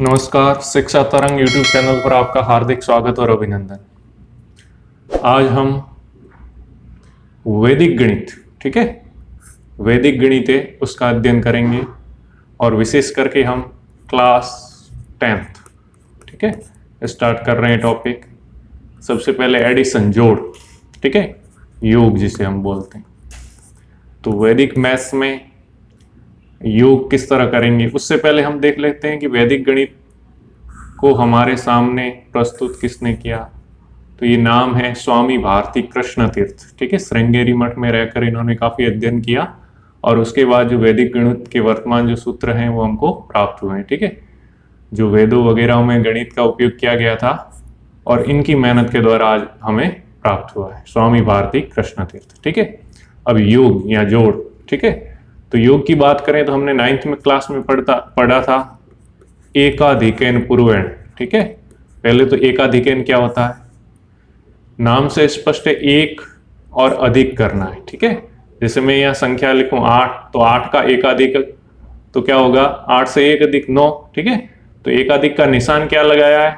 नमस्कार, शिक्षा तरंग यूट्यूब चैनल पर आपका हार्दिक स्वागत और अभिनंदन। आज हम वैदिक गणित, ठीक है, वैदिक गणित है उसका अध्ययन करेंगे और विशेष करके हम क्लास 10th, ठीक है, स्टार्ट कर रहे हैं टॉपिक। सबसे पहले एडिशन, जोड़, ठीक है, योग जिसे हम बोलते हैं। तो वैदिक मैथ्स में योग किस तरह करेंगे उससे पहले हम देख लेते हैं कि वैदिक गणित को हमारे सामने प्रस्तुत किसने किया। तो ये नाम है स्वामी भारती कृष्ण तीर्थ, ठीक है। श्रृंगेरी मठ में रहकर इन्होंने काफी अध्ययन किया और उसके बाद जो वैदिक गणित के वर्तमान जो सूत्र हैं वो हमको प्राप्त हुए हैं, ठीक है। जो वेदों वगैरह में गणित का उपयोग किया गया था और इनकी मेहनत के द्वारा आज हमें प्राप्त हुआ है, स्वामी भारती कृष्ण तीर्थ, ठीक है। अब योग या जोड़, ठीक है। तो योग की बात करें तो हमने 9th में क्लास में पढ़ा था एकाधिकन पूर्वेण, ठीक है। पहले तो एकाधिकन क्या होता है, नाम से स्पष्ट है, एक और अधिक करना है, ठीक है। जैसे मैं यहाँ संख्या लिखूं 8, तो 8 का एकाधिक तो क्या होगा, 8 से 1 अधिक 9, ठीक है। तो एकाधिक का निशान क्या लगाया है,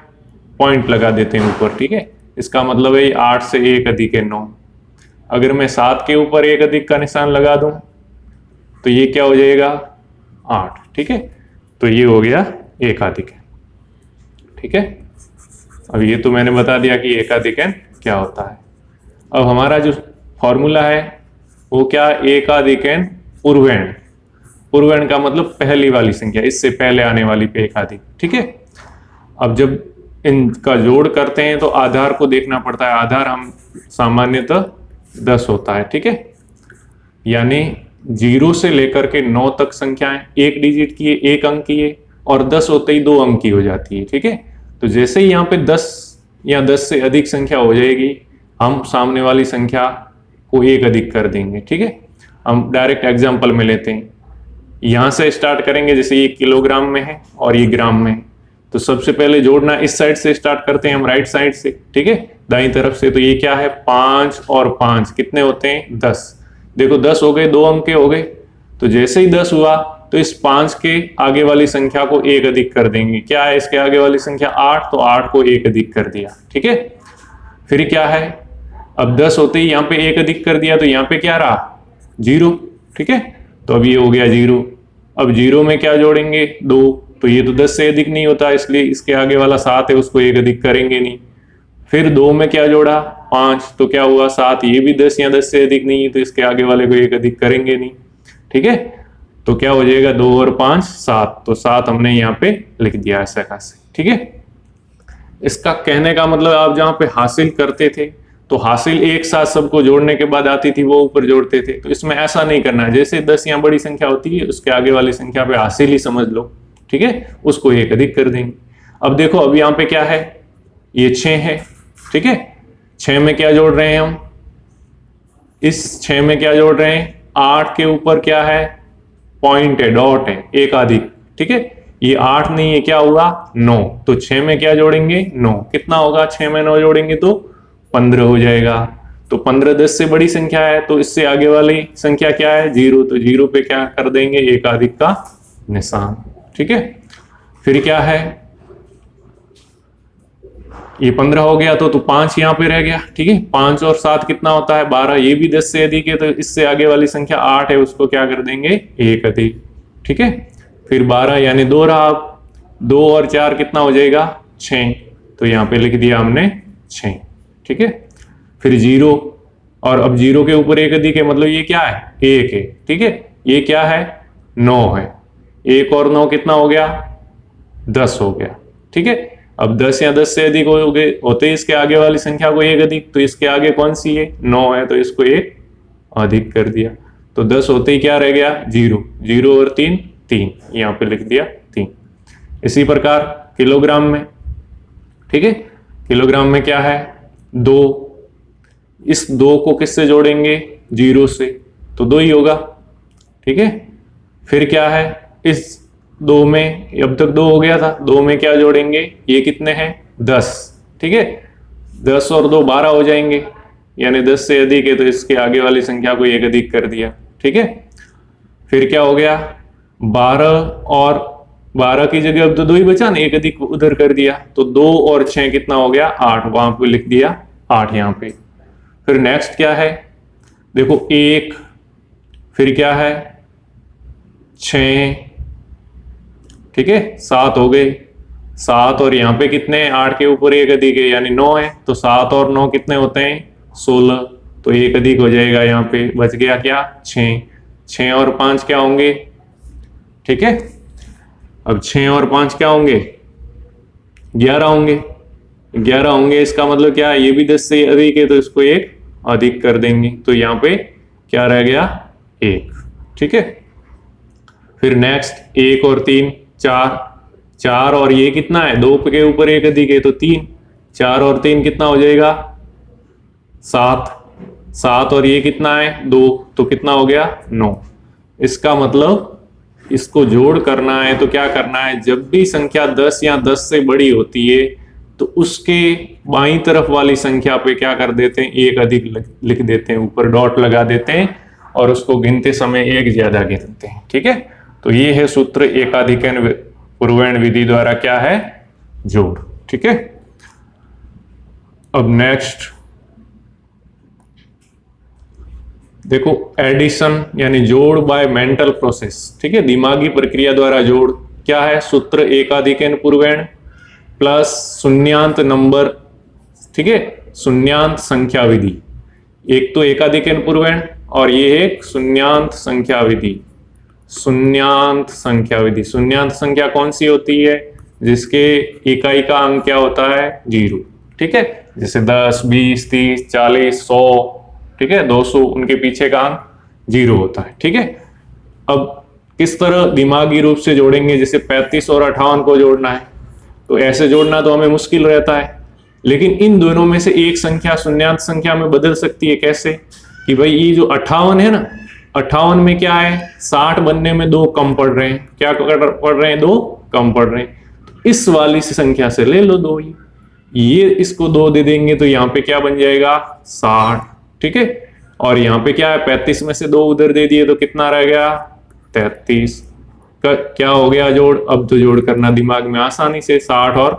पॉइंट लगा देते हैं ऊपर, ठीक है। इसका मतलब है 8 से 1 अधिक है 9। अगर मैं 7 के ऊपर 1 अधिक का निशान लगा दूं तो ये क्या हो जाएगा, 8, ठीक है। तो ये हो गया एकाधिक, ठीक है। अब ये तो मैंने बता दिया कि एकाधिकन क्या होता है। अब हमारा जो फॉर्मूला है वो क्या, एकाधिकन पूर्वेण। पूर्वेण का मतलब पहली वाली संख्या, इससे पहले आने वाली पे एकाधिक, ठीक है। अब जब इनका जोड़ करते हैं तो आधार को देखना पड़ता है। आधार हम सामान्यतः 10 होता है, ठीक है। यानी 0 से लेकर के 9 तक संख्याएं एक डिजिट की है, एक अंक की है, और 10 होते ही 2 अंक की हो जाती है, ठीक है। तो जैसे ही यहाँ पे 10 या 10 से अधिक संख्या हो जाएगी, हम सामने वाली संख्या को एक अधिक कर देंगे, ठीक है। हम डायरेक्ट एग्जांपल में लेते हैं, यहाँ से स्टार्ट करेंगे। जैसे ये किलोग्राम में है और ये ग्राम में है, तो सबसे पहले जोड़ना इस साइड से स्टार्ट करते हैं हम, राइट साइड से, ठीक है, दाईं तरफ से। तो ये क्या है, 5 और 5 कितने होते हैं, 10। देखो 10 हो गए, 2 अंक के हो गए। तो जैसे ही 10 हुआ तो इस 5 के आगे वाली संख्या को एक अधिक कर देंगे। क्या है इसके आगे वाली संख्या, 8, तो 8 को एक अधिक कर दिया, ठीक है। फिर क्या है, अब 10 होते ही यहाँ पे एक अधिक कर दिया, तो यहाँ पे क्या रहा, 0, ठीक है। तो अब ये हो गया 0। अब 0 में क्या जोड़ेंगे, 2, तो ये तो 10 से अधिक नहीं होता, इसलिए इसके आगे वाला 7 है, उसको एक अधिक करेंगे नहीं। फिर 2 में क्या जोड़ा, 5, तो क्या हुआ 7, ये भी 10 या 10 से अधिक नहीं है, तो इसके आगे वाले को एक अधिक करेंगे नहीं, ठीक है। तो क्या हो जाएगा, 2 और 5 7, तो 7 हमने यहाँ पे लिख दिया ऐसा खासे, ठीक है। इसका कहने का मतलब आप जहाँ पे हासिल करते थे तो हासिल एक साथ सबको जोड़ने के बाद आती थी, वो ऊपर जोड़ते थे। तो इसमें ऐसा नहीं करना है, जैसे 10 या बड़ी संख्या होती है उसके आगे वाली संख्या पे हासिल ही समझ लो, ठीक है, उसको एक अधिक कर देंगे। अब देखो, अब यहाँ पे क्या है, ये 6 है, ठीक है। 6 में क्या जोड़ रहे हैं हम, इस 6 में क्या जोड़ रहे हैं, 8 के ऊपर क्या है, पॉइंट है, डॉट है, एक अधिक, ठीक है। ये 8 नहीं है, क्या हुआ, 9। तो 6 में क्या जोड़ेंगे, 9, कितना होगा, 6 में 9 जोड़ेंगे तो 15 हो जाएगा। तो 15 10 से बड़ी संख्या है, तो इससे आगे वाली संख्या क्या है, 0, तो 0 पे क्या कर देंगे, एक अधिक का निशान, ठीक है। फिर क्या है, ये 15 हो गया, तो 5 यहाँ पे रह गया, ठीक है। 5 और 7 कितना होता है, 12, ये भी 10 से अधिक है, तो इससे आगे वाली संख्या 8 है, उसको क्या कर देंगे, एक अधिक, ठीक है। फिर 12 यानी 2 रहा, 2 और 4 कितना हो जाएगा, 6, तो यहाँ पे लिख दिया हमने 6, ठीक है। फिर 0, और अब 0 के ऊपर एक अधिक है, मतलब ये क्या है, 1 है, ठीक है। ये क्या है, 9 है, 1 और 9 कितना हो गया, 10 हो गया, ठीक है। अब 10 या 10 से अधिक हो गए होते इसके आगे वाली संख्या को एक अधिक, तो इसके आगे कौन सी है, 9 है, तो इसको एक अधिक कर दिया। तो 10 होते ही क्या रह गया, 0, 0 और 3 3, यहाँ पे लिख दिया 3। इसी प्रकार किलोग्राम में, ठीक है, किलोग्राम में क्या है, 2, इस 2 को किससे जोड़ेंगे, 0 से, तो 2 ही होगा, ठीक है। फिर क्या है, इस 2 में, अब तक 2 हो गया था, 2 में क्या जोड़ेंगे, ये कितने हैं, 10, ठीक है। 10 और 2 12 हो जाएंगे, यानी 10 से अधिक है, तो इसके आगे वाली संख्या को एक अधिक कर दिया, ठीक है। फिर क्या हो गया, 12 और 12 की जगह अब तो 2 ही बचा ना, एक अधिक उधर कर दिया तो 2 और 6 कितना हो गया 8, वहां पे लिख दिया 8 यहां पे। फिर नेक्स्ट क्या है देखो 1, फिर क्या है 6, ठीक है 7 हो गए, 7 और यहाँ पे कितने हैं 8 के ऊपर एक अधिक है यानी 9 है, तो 7 और 9 कितने होते हैं 16, तो एक अधिक हो जाएगा यहाँ पे, बच गया क्या 6, 6 और 5 क्या होंगे, ठीक है। अब 6 और 5 क्या होंगे 11 होंगे, 11 होंगे, इसका मतलब क्या है ये भी 10 से अधिक है तो इसको एक अधिक कर देंगे, तो यहाँ पे क्या रह गया 1, ठीक है। फिर नेक्स्ट 1 और 3 4, 4 और ये कितना है 2 के ऊपर एक अधिक है तो 3, 4 और 3 कितना हो जाएगा 7, 7 और ये कितना है 2 तो कितना हो गया 9। इसका मतलब इसको जोड़ करना है तो क्या करना है, जब भी संख्या 10 या 10 से बड़ी होती है तो उसके बाईं तरफ वाली संख्या पे क्या कर देते हैं एक अधिक लिख देते हैं, ऊपर डॉट लगा देते हैं और उसको गिनते समय एक ज्यादा गिनते हैं, ठीक है। तो ये है सूत्र एकाधिकन पूर्वैण विधि द्वारा क्या है जोड़, ठीक है। अब नेक्स्ट देखो एडिशन यानी जोड़ बाय मेंटल प्रोसेस, ठीक है, दिमागी प्रक्रिया द्वारा जोड़ क्या है, सूत्र एकाधिकन पूर्वैण प्लस शून्यांत नंबर, ठीक है, शून्यांत संख्या विधि। एक तो एकाधिकन पूर्वैण और ये एक शून्यांत संख्या विधि। शून्यांत संख्या विधि, शून्यांत संख्या कौन सी होती है जिसके इकाई का अंक क्या होता है 0, ठीक है, जैसे 10 20 30 40 100, ठीक है 200, उनके पीछे का अंक 0 होता है, ठीक है। अब किस तरह दिमागी रूप से जोड़ेंगे, जैसे 35 और 58 को जोड़ना है तो ऐसे जोड़ना तो हमें मुश्किल रहता है, लेकिन इन दोनों में से एक संख्या शून्यांत संख्या में बदल सकती है। कैसे कि भाई ये जो 58 है ना, 58 में क्या है 60 बनने में 2 कम पड़ रहे हैं, क्या पड़ रहे हैं 2 कम पड़ रहे हैं, तो इस वाली संख्या से ले लो 2, ये इसको 2 दे देंगे तो यहाँ पे क्या बन जाएगा 60, ठीक है। और यहाँ पे क्या है 35 में से 2 उधर दे दिए तो कितना रह गया 33 का क्या हो गया जोड़। अब तो जोड़ करना दिमाग में आसानी से, 60 और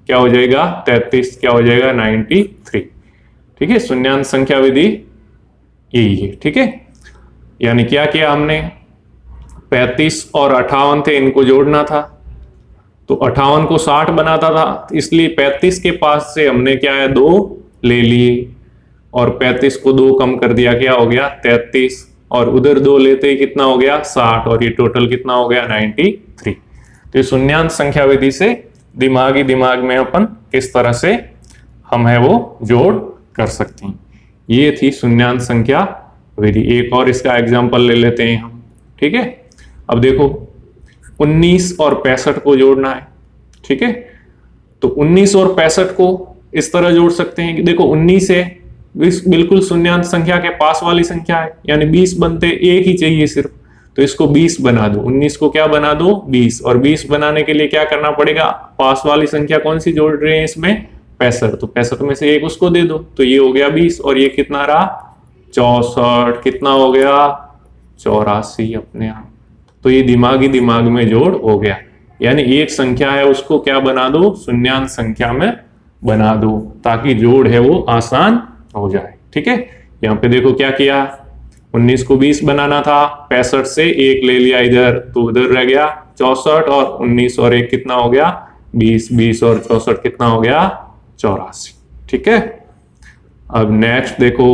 क्या हो जाएगा 33 क्या हो जाएगा 93, ठीक है। शून्यांत संख्या विधि यही है, ठीक है। यानी क्या किया हमने 35 और 58 थे, इनको जोड़ना था तो 58 को 60 बनाता था, इसलिए 35 के पास से हमने क्या है 2 ले लिए और 35 को 2 कम कर दिया, क्या हो गया 33, और उधर 2 लेते ही कितना हो गया 60 और ये टोटल कितना हो गया 93। तो शून्यांत संख्या विधि से दिमाग में अपन किस तरह से हम है वो जोड़ कर सकते हैं, ये थी शून्यांत संख्या विधि। एक और इसका एग्जांपल ले लेते हैं हम, ठीक है। अब देखो 19 और 65 को जोड़ना है, ठीक है, तो 19 और 65 को इस तरह जोड़ सकते हैं कि देखो 19 है बिल्कुल शून्यांत संख्या के पास वाली संख्या है, यानी 20 बनते एक ही चाहिए सिर्फ, तो इसको 20 बना दो, 19 को क्या बना दो 20, और 20 बनाने के लिए क्या करना पड़ेगा, पास वाली संख्या कौन सी जोड़ रहे हैं इसमें 65, तो 65 में से एक उसको दे दो तो ये हो गया 20 और ये कितना रहा 64, कितना हो गया 84 अपने आप। तो ये दिमाग में जोड़ हो गया, यानी एक संख्या है उसको क्या बना दो शून्यांत संख्या में बना दो ताकि जोड़ है वो आसान हो जाए, ठीक है। यहाँ पे देखो क्या किया 19 को 20 बनाना था, 65 से एक ले लिया इधर तो उधर रह गया 64, और 19 और एक कितना हो गया 20, 20 और 64 कितना हो गया 84, ठीक है। अब नेक्स्ट देखो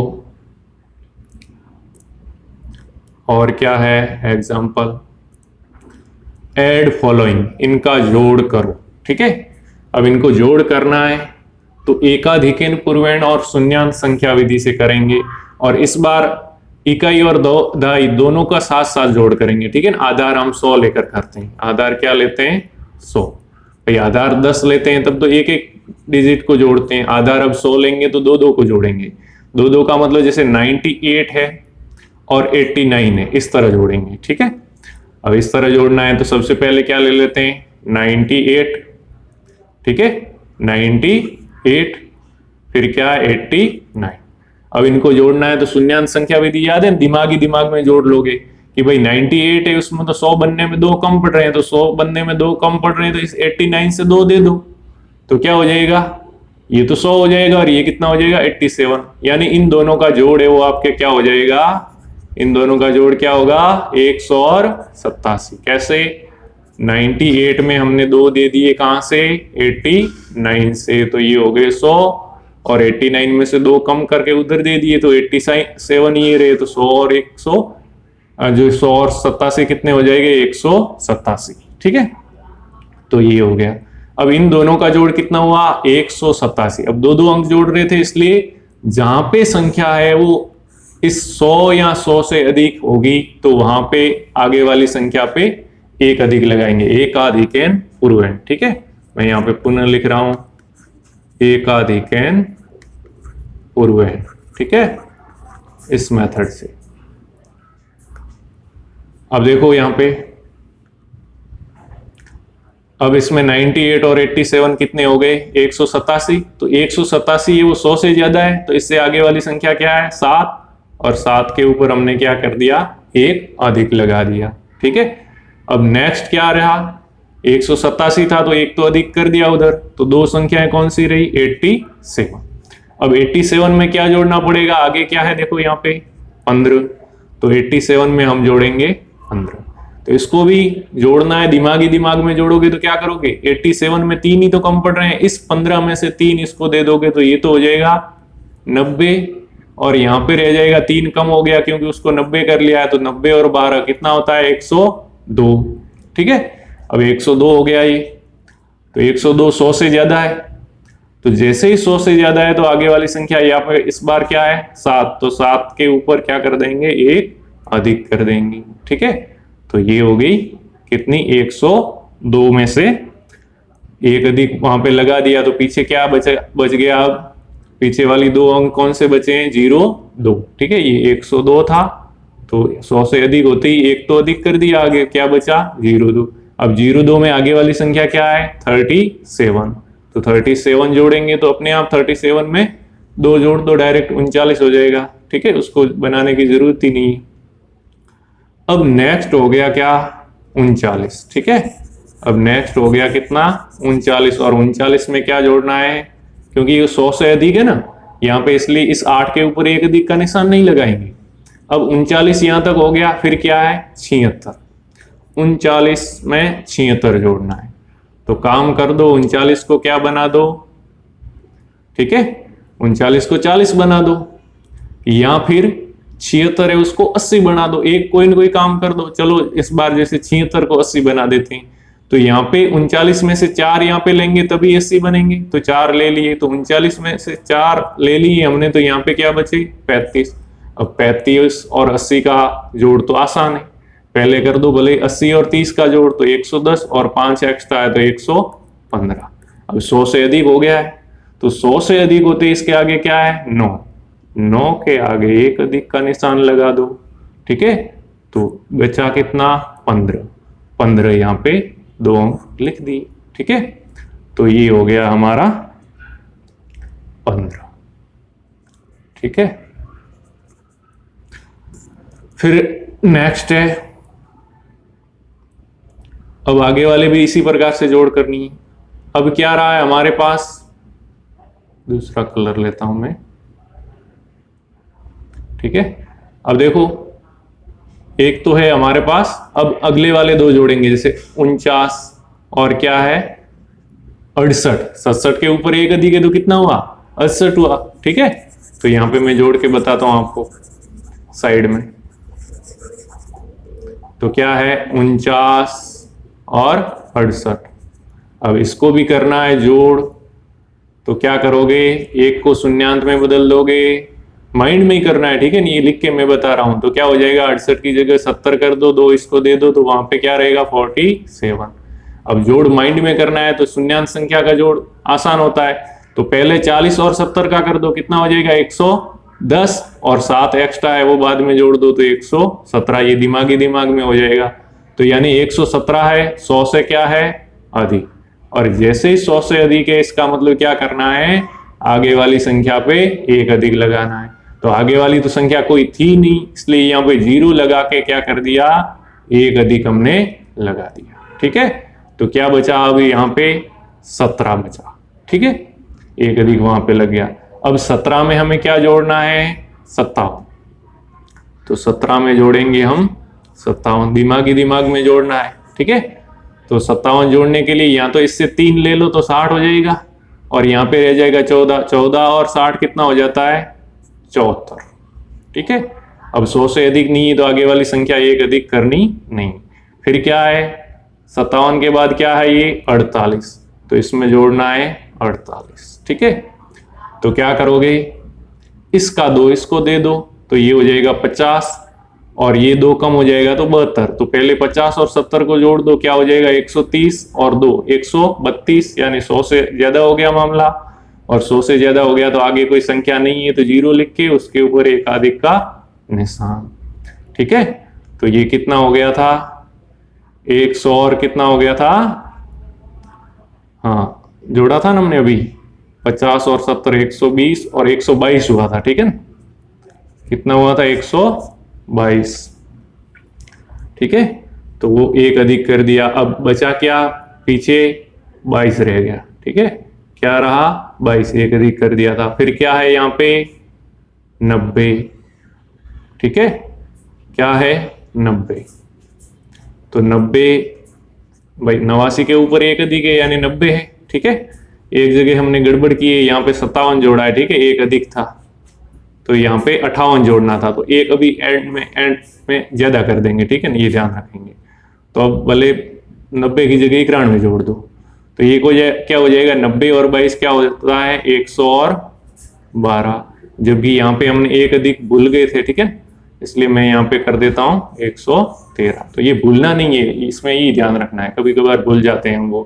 और क्या है एग्जाम्पल, एड फॉलोइंग, इनका जोड़ करो, ठीक है। अब इनको जोड़ करना है तो एकाधिकन पूर्वैण और शून्यांत संख्या विधि से करेंगे, और इस बार इकाई और दहाई दोनों का साथ साथ जोड़ करेंगे, ठीक है ना। आधार हम 100 लेकर करते हैं, आधार क्या लेते हैं 100, भाई आधार 10 लेते हैं तब तो एक एक डिजिट को जोड़ते हैं, आधार अब 100 लेंगे तो 2 को जोड़ेंगे, 2 का मतलब जैसे 98 है और 89 है, इस तरह जोड़ेंगे, ठीक है। अब इस तरह जोड़ना है तो सबसे पहले क्या ले लेते हैं 98, ठीक है 98, फिर क्या 89। अब इनको जोड़ना है तो शून्यांत संख्या विधि याद है, दिमाग में जोड़ लोगे कि भाई 98 है उसमें तो 100 बनने में 2 कम पड़ रहे हैं, तो 100 बनने में 2 कम पड़ रहे हैं तो इस 89 से 2 दे दो, तो क्या हो जाएगा, ये तो 100 हो जाएगा और ये कितना हो जाएगा 87। यानी इन दोनों का जोड़ है वो आपके क्या हो जाएगा, इन दोनों का जोड़ क्या होगा 187। कैसे, 98 में हमने 2 दे दिए कहां से 89 से, तो ये हो गए 100 और 89 में से 2 कम करके उधर दे दिए तो 87 ये रहे, तो 100 और 100 जो 100 और 87 कितने हो जाएंगे 187। ठीक है, तो ये हो गया। अब इन दोनों का जोड़ कितना हुआ 187। अब दो अंक जोड़ रहे थे इसलिए जहां पे संख्या है वो इस 100 या 100 से अधिक होगी तो वहां पे आगे वाली संख्या पे एक अधिक लगाएंगे, एकाधिकैन पूर्वैन। ठीक है, मैं यहां पे पुनः लिख रहा हूं एकाधिकैन पूर्वैन। ठीक है, इस मेथड से। अब देखो यहां पे, अब इसमें 98 और 87 कितने हो गए 187। तो 187 ये वो 100 से ज्यादा है, तो इससे आगे वाली संख्या क्या है 7, और 7 के ऊपर हमने क्या कर दिया एक अधिक लगा दिया। ठीक है, अब नेक्स्ट क्या रहा 187 था तो एक तो अधिक कर दिया उधर, तो दो संख्याएं कौन सी रही 87। अब 87 में क्या जोड़ना पड़ेगा, आगे क्या है देखो यहाँ पे 15, तो 87 में हम जोड़ेंगे 15। तो इसको भी जोड़ना है, दिमाग में जोड़ोगे तो क्या करोगे 87 में 3 ही तो कम पड़ रहे हैं, इस 15 में से 3 इसको दे दोगे तो ये तो हो जाएगा 90, और यहाँ पे रह जाएगा 3 कम हो गया क्योंकि उसको 90 कर लिया है, तो 90 और 12 कितना होता है 102। ठीक है, अब 102 हो गया ये, तो 102 100 से ज्यादा है, तो जैसे ही 100 से ज्यादा है तो आगे वाली संख्या यहाँ पे इस बार क्या है 7, तो 7 के ऊपर क्या कर देंगे एक अधिक कर देंगे। ठीक है, तो ये हो गई कितनी 102 में से एक अधिक वहां पे लगा दिया, तो पीछे क्या बच गया, अब पीछे वाली दो अंक कौन से बचे हैं 0 2। ठीक है, ये 102 था तो 100 से अधिक होते ही एक तो अधिक कर दिया, आगे क्या बचा 02। अब 02 में आगे वाली संख्या क्या है 37, तो 37 जोड़ेंगे तो अपने आप 37 में 2 जोड़ दो डायरेक्ट 39 हो जाएगा। ठीक है, उसको बनाने की जरूरत ही नहीं। अब नेक्स्ट हो गया क्या 39। ठीक है, अब नेक्स्ट हो गया कितना 39, और 39 में क्या जोड़ना है, क्योंकि ये 100 से अधिक है ना यहाँ पे, इसलिए इस 8 के ऊपर एक अधिक का निशान नहीं लगाएंगे। अब 39 यहां तक हो गया, फिर क्या है 76, 39 में 76 जोड़ना है, तो काम कर दो 39 को क्या बना दो, ठीक है 39 को 40 बना दो, या फिर 76 है उसको 80 बना दो, एक कोई ना कोई काम कर दो। चलो इस बार जैसे 76 को 80 बना देते हैं, तो यहाँ पे 39 में से 4 यहाँ पे लेंगे तभी 80 बनेंगे, तो 4 ले लिए, तो 39 में से 4 ले लिए हमने, तो यहाँ पे क्या बचे 35। अब 35 और 80 का जोड़ तो आसान है, पहले कर दो भले 80 और 30 का जोड़, तो 110 और 5 एक्स्ट्रा है तो 115। अब 100 से अधिक हो गया है, तो 100 से अधिक होते इसके आगे क्या है 9, 9 के आगे एक अधिक का निशान लगा दो। ठीक है, तो बचा कितना 15, 15 यहाँ पे 2 अंक लिख दिए। ठीक है, तो ये हो गया हमारा 15। ठीक है, फिर नेक्स्ट है, अब आगे वाले भी इसी प्रकार से जोड़ करनी है। अब क्या रहा है हमारे पास, दूसरा कलर लेता हूं मैं। ठीक है, अब देखो एक तो है हमारे पास, अब अगले वाले दो जोड़ेंगे, जैसे 49 और क्या है 68, 67 के ऊपर एक अधिक है तो कितना हुआ 68 हुआ। ठीक है, तो यहां पे मैं जोड़ के बताता हूं आपको साइड में, तो क्या है 49 और 68। अब इसको भी करना है जोड़, तो क्या करोगे एक को शून्यांत में बदल दोगे, माइंड में ही करना है। ठीक है, नहीं ये लिख के मैं बता रहा हूं, तो क्या हो जाएगा 68 की जगह 70 कर दो, 2 इसको दे दो, तो वहां पे क्या रहेगा 47। अब जोड़ माइंड में करना है तो शून्यांत संख्या का जोड़ आसान होता है, तो पहले 40 और 70 का कर दो, कितना हो जाएगा 110, और 7 एक्स्ट्रा है वो बाद में जोड़ दो तो 117, ये दिमाग में हो जाएगा। तो यानी 117 है 100 से क्या है अधिक, और जैसे ही 100 से अधिक है इसका मतलब क्या करना है आगे वाली संख्या पे एक अधिक लगाना है। तो आगे वाली तो संख्या कोई थी नहीं, इसलिए यहाँ पे 0 लगा के क्या कर दिया, 1 अधिक हमने लगा दिया। ठीक है, तो क्या बचा अब यहाँ पे 17 बचा। ठीक है, 1 अधिक वहां पे लग गया। अब 17 में हमें क्या जोड़ना है, 57। तो 17 में जोड़ेंगे हम 57, दिमाग में जोड़ना है। ठीक है, तो 57 जोड़ने के लिए या तो इससे 3 ले लो तो 60 हो जाएगा, और यहाँ पे रह जाएगा 14। 14 और 60 कितना हो जाता है, 74। ठीक है, अब 100 से अधिक नहीं है तो आगे वाली संख्या 1 अधिक करनी नहीं। फिर क्या है, 57 के बाद क्या है, ये 48, तो इसमें जोड़ना है 48। ठीक है, तो क्या करोगे, इसका 2 इसको दे दो तो ये हो जाएगा 50, और ये 2 कम हो जाएगा तो 72। तो पहले 50 और 70 को जोड़ दो, क्या हो जाएगा 130 और 2 132, यानी 100 से ज्यादा हो गया मामला। और 100 से ज्यादा हो गया तो आगे कोई संख्या नहीं है तो 0 लिख के उसके ऊपर एक अधिक का निशान। ठीक है, तो ये कितना हो गया था, 100 और कितना हो गया था, हाँ जोड़ा था ना हमने अभी, 50 और 70 120 और 122 हुआ था। ठीक है ना, कितना हुआ था, 122। ठीक है, तो वो 1 अधिक कर दिया। अब बचा क्या, पीछे 22 रह गया। ठीक है, क्या रहा, 22, 1 अधिक कर दिया था। फिर क्या है यहाँ पे, 90। ठीक है, क्या है, 90। तो 90 भाई 89 के ऊपर 1 अधिक है यानी 90 है। ठीक है, एक जगह हमने गड़बड़ की है, यहाँ पे 57 जोड़ा है। ठीक है, 1 अधिक था तो यहाँ पे 58 जोड़ना था, तो 1 अभी एंड में ज्यादा कर देंगे। ठीक है ना, ये ध्यान रखेंगे। तो अब भले 90 की जगह 91 जोड़ दो, तो ये क्या हो जाएगा, 90 और 22 क्या होता है, 112। जबकि यहाँ पे हमने 1 अधिक भूल गए थे। ठीक है, इसलिए मैं यहाँ पे कर देता हूँ 113। तो ये भूलना नहीं है, इसमें ये ध्यान रखना है, कभी कभार भूल जाते हैं, वो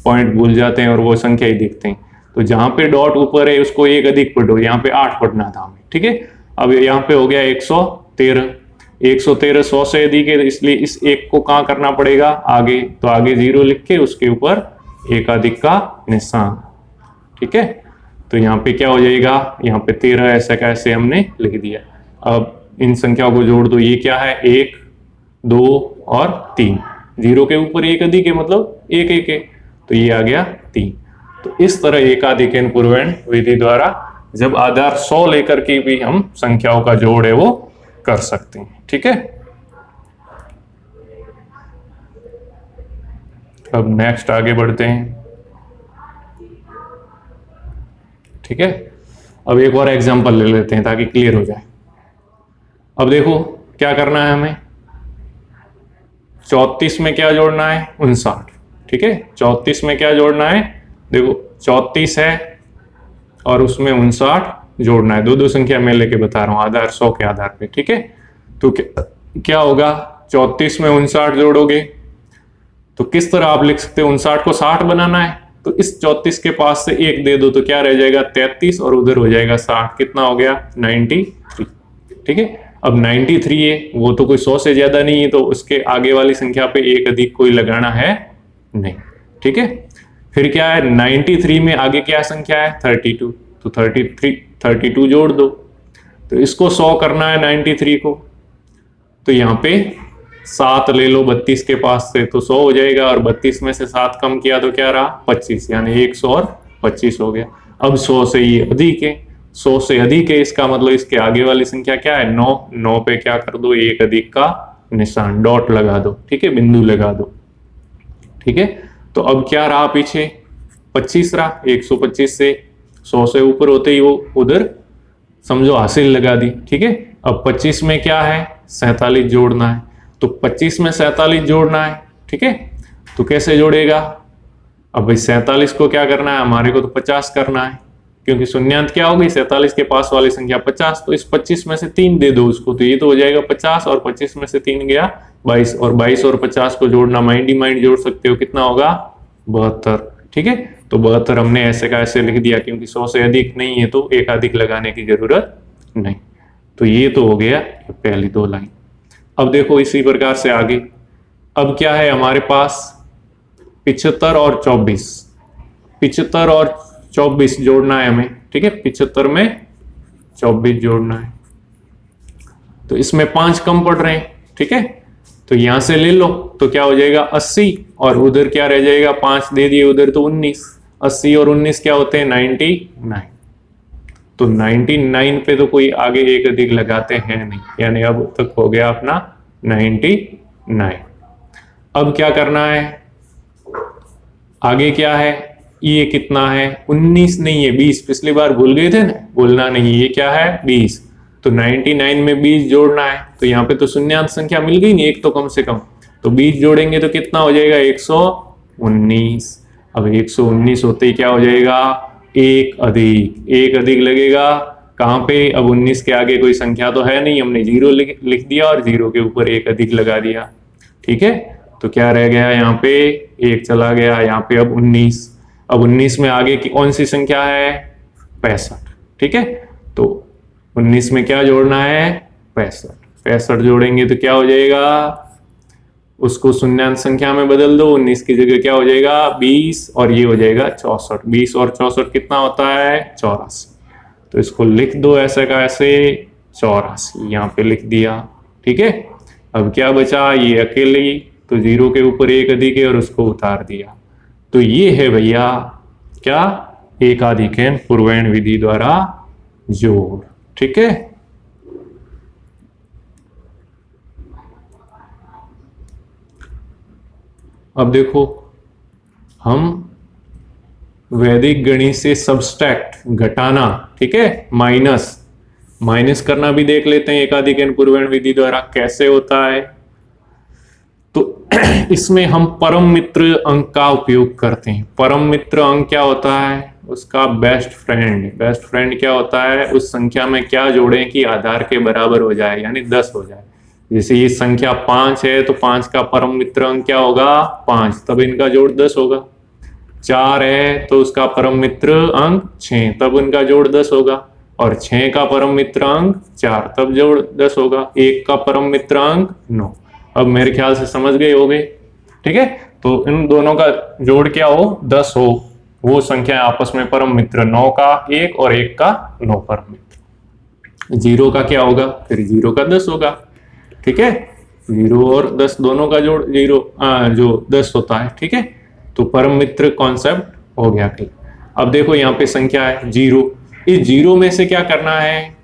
पॉइंट भूल जाते हैं और वो संख्या ही दिखते हैं। तो जहां पे डॉट ऊपर है उसको 1 अधिक पढ़ो, यहाँ पे 8 पढ़ना था हमें। ठीक है, अब यहाँ पे हो गया 113। 113 100 से अधिक है, इसलिए इस 1 को कहाँ करना पड़ेगा, आगे। तो आगे 0 लिख के उसके ऊपर 1 अधिक का निशान। ठीक है, तो यहाँ पे क्या हो जाएगा, यहाँ पे 13 ऐसा कैसे हमने लिख दिया। अब इन संख्याओं को जोड़ दो, ये क्या है, 1 2 और 3। 0 के ऊपर 1 अधिक है, मतलब 1 1 है, तो ये आ गया 3। तो इस तरह एकाधिकन पूर्वण विधि द्वारा जब आधार 100 लेकर के भी हम संख्याओं का जोड़ है वो कर सकते हैं। ठीक है, अब नेक्स्ट आगे बढ़ते हैं। ठीक है, अब एक और एग्जांपल ले लेते हैं ताकि क्लियर हो जाए। अब देखो क्या करना है हमें, 34 में क्या जोड़ना है, 59। ठीक है, 34 में क्या जोड़ना है, देखो 34 है और उसमें 59 जोड़ना है। दो संख्या मैं लेके बता रहा हूं आधार 100 के आधार पे। ठीक है, तो क्या होगा, 34 में 59 जोड़ोगे तो किस तरह आप लिख सकते हो, 59 को 60 बनाना है तो इस 34 के पास से 1 दे दो तो क्या रह जाएगा, 33, और उधर हो जाएगा 60। कितना हो गया, 93। ठीक है, अब 93 है, वो तो कोई 100 से ज्यादा नहीं है, तो उसके आगे वाली संख्या पे 1 अधिक कोई लगाना है नहीं। ठीक है, फिर क्या है, 93 में आगे क्या संख्या है, 32, तो 32 जोड़ दो। तो इसको 100 करना है 93 को, तो यहाँ पे 7 ले लो 32 के पास से तो 100 हो जाएगा, और 32 में से 7 कम किया तो क्या रहा, 25, यानी 125 हो गया। अब 100 से ये अधिक है, 100 से अधिक है, इसका मतलब इसके आगे वाली संख्या क्या है, 9। 9 पे क्या कर दो, 1 अधिक का निशान, डॉट लगा दो। ठीक है, बिंदु लगा दो। ठीक है, तो अब क्या रहा पीछे, 25 रहा। 125 से 100 से ऊपर होते ही वो उधर समझो हासिल लगा दी। ठीक है, अब 25 में क्या है, 47 जोड़ना है, तो 25 में 47 जोड़ना है। ठीक है, तो कैसे जोड़ेगा, अब भाई 47 को क्या करना है, हमारे को तो 50 करना है, क्योंकि शून्यांत क्या होगी, 47 के पास वाली संख्या 50, तो इस 25 में से 3 दे दो उसको, तो ये तो हो जाएगा 50, और 25 में से 3 गया 22, और 22 और 50 को जोड़ना माइंड ही माइंड जोड़ सकते हो, कितना होगा, 72। ठीक है, तो 72 हमने ऐसे का ऐसे लिख दिया, क्योंकि 100 से अधिक नहीं है तो एक अधिक लगाने की जरूरत नहीं। तो ये तो हो गया पहली 2 लाइन। अब देखो इसी प्रकार से आगे, अब क्या है हमारे पास, 75 और 24। 75 और 24 जोड़ना है हमें। ठीक है, 75 में 24 जोड़ना है। तो इसमें 5 कम पड़ रहे हैं, ठीक है। तो यहां से ले लो तो क्या हो जाएगा 80, और उधर क्या रह जाएगा 5 दे दिए उधर तो 19। 80 और 19 क्या होते हैं 99। तो 99 पे तो कोई आगे एक अधिक लगाते हैं नहीं, यानी अब तक हो गया अपना 99। अब क्या करना है, आगे क्या है, ये कितना है 19 नहीं है 20, पिछली बार भूल गए थे ना, भूलना नहीं, ये क्या है 20। तो 99 में 20 जोड़ना है, तो यहाँ पे तो शून्यांश संख्या मिल गई नहीं एक तो कम से कम, तो 20 जोड़ेंगे तो कितना हो जाएगा 119। अब 119 होते ही क्या हो जाएगा एक अधिक लगेगा कहाँ पे, अब 19 के आगे कोई संख्या तो है नहीं, हमने 0 लिख दिया और 0 के ऊपर एक अधिक लगा दिया, ठीक है। तो क्या रह गया यहाँ पे, एक चला गया यहाँ पे, अब 19। अब 19 में आगे की कौन सी संख्या है 65, ठीक है। तो 19 में क्या जोड़ना है 65 जोड़ेंगे तो क्या हो जाएगा, उसको शून्यांश संख्या में बदल दो, 19 की जगह क्या हो जाएगा 20 और ये हो जाएगा 64। 20 और 64 कितना होता है 84। तो इसको लिख दो ऐसे का ऐसे 84, यहाँ पे लिख दिया, ठीक है। अब क्या बचा ये अकेले, तो 0 के ऊपर एक अधिक है और उसको उतार दिया। तो ये है भैया क्या एकाधिकन पूर्वैण विधि द्वारा जोड़, ठीक है। अब देखो हम वैदिक गणित से सबस्ट्रैक्ट घटाना, ठीक है, माइनस करना भी देख लेते हैं एकाधिकन पूर्वैण विधि द्वारा कैसे होता है। तो इसमें हम परम मित्र अंक का उपयोग करते हैं। परम मित्र अंक क्या होता है, उसका बेस्ट फ्रेंड क्या होता है, उस संख्या में क्या जोड़ें कि आधार के बराबर हो जाए, यानी 10 हो जाए। जैसे ये संख्या 5 है तो 5 का परम मित्र अंक क्या होगा 5, तब इनका जोड़ 10 होगा। 4 है तो उसका परम मित्र अंक 6, तब इनका जोड़ 10 होगा। और 6 का परम मित्र अंक 4, तब जोड़ 10 होगा। 1 का परम मित्र अंक 9। अब मेरे ख्याल से समझ गए होंगे, ठीक है। तो इन दोनों का जोड़ क्या हो 10 हो, वो संख्या आपस में परम मित्र, 9 का 1 और 1 का 9 परम मित्र। 0 का क्या होगा, फिर 0 का 10 होगा, ठीक है। 0 और 10 दोनों का जोड़ 0 जो 10 होता है, ठीक है। तो परम मित्र कॉन्सेप्ट हो गया क्लियर। अब देखो यहाँ पे संख्या है 0, इस 0 में से क्या करना है,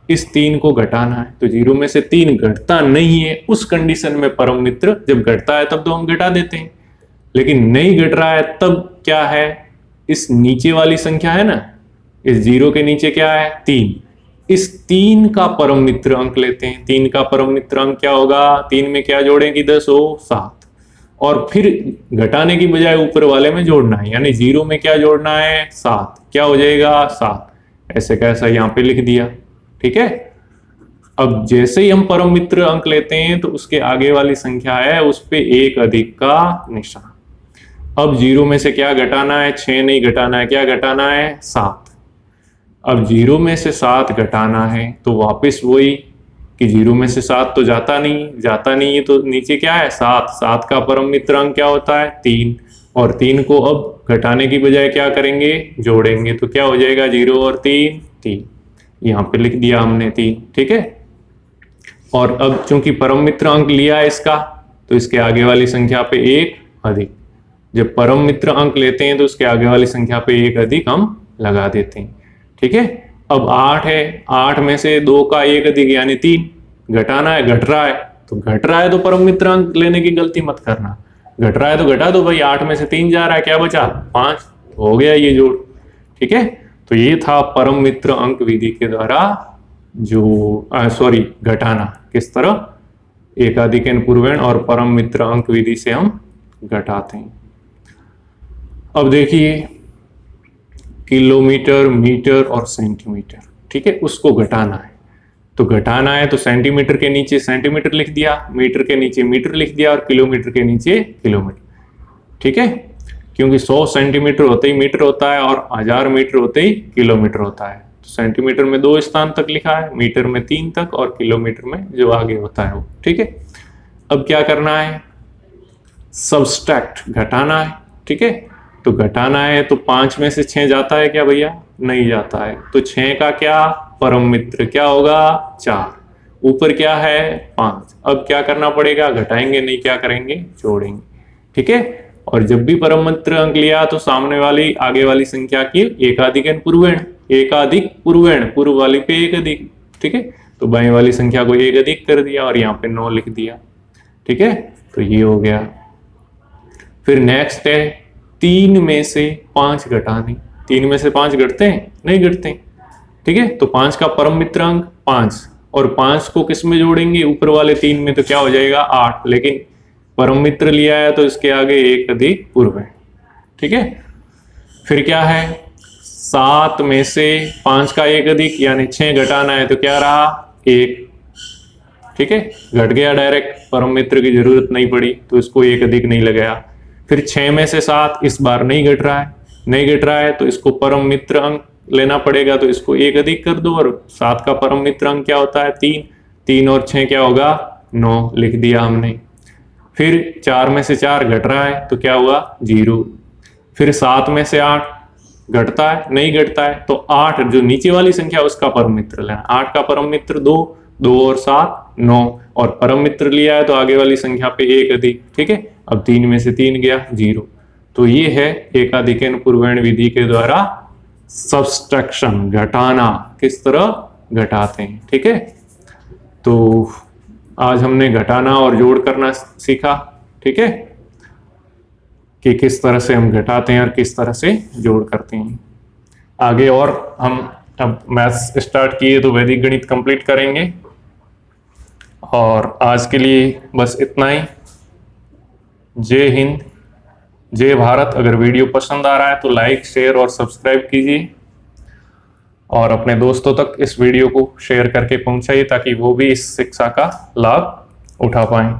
इस 3 को घटाना है। तो 0 में से 3 घटता नहीं है, उस कंडीशन में परम मित्र, जब घटता है तब तो हम घटा देते हैं, लेकिन नहीं घट रहा है तब क्या है, इस नीचे वाली संख्या है ना, इस 0 के नीचे क्या है 3, इस 3 का परम मित्र अंक लेते हैं। 3 का परम मित्र अंक क्या होगा, 3 में क्या जोड़ेंगे 10 हो 7, और फिर घटाने की बजाय ऊपर वाले में जोड़ना है, यानी 0 में क्या जोड़ना है 7, क्या हो जाएगा 7, ऐसे कैसा यहाँ पे लिख दिया, ठीक है। अब जैसे ही हम परम मित्र अंक लेते हैं तो उसके आगे वाली संख्या है उस पे एक अधिक का निशान। अब 0 में से क्या घटाना है, 6 नहीं घटाना है, क्या घटाना है 7। अब 0 में से 7 घटाना है तो वापस वही कि 0 में से 7 तो जाता नहीं है, तो नीचे क्या है 7 का परम मित्र अंक क्या होता है 3, और 3 को अब घटाने की बजाय क्या करेंगे जोड़ेंगे, तो क्या हो जाएगा 0 और 3, यहाँ पे लिख दिया हमने 3, ठीक है। और अब चूंकि परम मित्र अंक लिया है इसका, तो इसके आगे वाली संख्या पे एक अधिक, जब परम मित्र अंक लेते हैं तो उसके आगे वाली संख्या पे एक अधिक हम लगा देते हैं, ठीक है। अब 8 है, 8 में से 2 का एक अधिक यानी 3 घटाना है, घट रहा है तो परम मित्र अंक लेने की गलती मत करना, घट रहा है तो घटा दो भाई, 8 में से 3 जा रहा है, क्या बचा 5, हो गया ये जोड़, ठीक है। तो ये था परम मित्र अंक विधि के द्वारा जो घटाना, किस तरह एकाधिकन पूर्वैण और परम मित्र अंक विधि से हम घटाते हैं। अब देखिए किलोमीटर, मीटर और सेंटीमीटर, ठीक है, उसको घटाना है। तो घटाना है तो सेंटीमीटर के नीचे सेंटीमीटर लिख दिया, मीटर के नीचे मीटर लिख दिया और किलोमीटर के नीचे किलोमीटर, ठीक है। क्योंकि 100 सेंटीमीटर होते ही मीटर होता है और 1000 मीटर होते ही किलोमीटर होता है। तो सेंटीमीटर में 2 स्थान तक लिखा है, मीटर में 3 तक और किलोमीटर में जो आगे होता है वो, ठीक है। अब क्या करना है, सबस्ट्रैक्ट घटाना है, ठीक है। तो घटाना है तो 5 में से 6 जाता है क्या भैया, नहीं जाता है, तो 6 का क्या परम मित्र क्या होगा 4, ऊपर क्या है 5। अब क्या करना पड़ेगा, घटाएंगे नहीं, क्या करेंगे, जोड़ेंगे। ठीक है, और जब भी परम मित्र अंक लिया तो सामने वाली आगे वाली संख्या की एकाधिक पूर्वेण, एकाधिक पूर्वेण, पूर्व वाली पे एक अधिक। ठीक है, तो बाएं वाली संख्या को एक अधिक कर दिया और यहाँ पे 9 लिख दिया। ठीक है, तो ये हो गया। फिर नेक्स्ट है 3 में से 5 घटाने। 3 में से 5 घटते हैं, नहीं घटते। ठीक है, तो 5 का परम मित्र अंक 5 और 5 को किस में जोड़ेंगे, ऊपर वाले 3 में, तो क्या हो जाएगा 8। लेकिन परम मित्र लिया है तो इसके आगे एक अधिक पूर्व है। ठीक है, फिर क्या है 7 में से 5 का एक अधिक यानी 6 घटाना है, तो क्या रहा 1। ठीक है, घट गया डायरेक्ट, परम मित्र की जरूरत नहीं पड़ी तो इसको एक अधिक नहीं लगाया। फिर 6 में से 7 इस बार नहीं घट रहा है, नहीं घट रहा है तो इसको परम मित्र अंक लेना पड़ेगा, तो इसको एक अधिक कर दो और 7 का परम मित्र अंक क्या होता है 3। 3 और 6 क्या होगा 9, लिख दिया हमने। फिर 4 में से 4 घट रहा है तो क्या हुआ 0। फिर 7 में से 8 घटता है, नहीं घटता है, तो 8 जो नीचे वाली संख्या उसका परम मित्र लेना। 8 का परम मित्र 2, 2 और 7 9, और परम मित्र लिया है तो आगे वाली संख्या पे एक अधिक। ठीक है, अब 3 में से 3 गया 0। तो ये है एकाधिकन पूर्वेण विधि के द्वारा सब्सट्रैक्शन, घटाना, किस तरह घटाते हैं। ठीक है, तो आज हमने घटाना और जोड़ करना सीखा। ठीक है, कि किस तरह से हम घटाते हैं और किस तरह से जोड़ करते हैं। आगे और हम अब मैथ्स स्टार्ट किए तो वैदिक गणित कंप्लीट करेंगे। और आज के लिए बस इतना ही। जय हिंद, जय भारत। अगर वीडियो पसंद आ रहा है तो लाइक, शेयर और सब्सक्राइब कीजिए और अपने दोस्तों तक इस वीडियो को शेयर करके पहुंचाइए ताकि वो भी इस शिक्षा का लाभ उठा पाएं।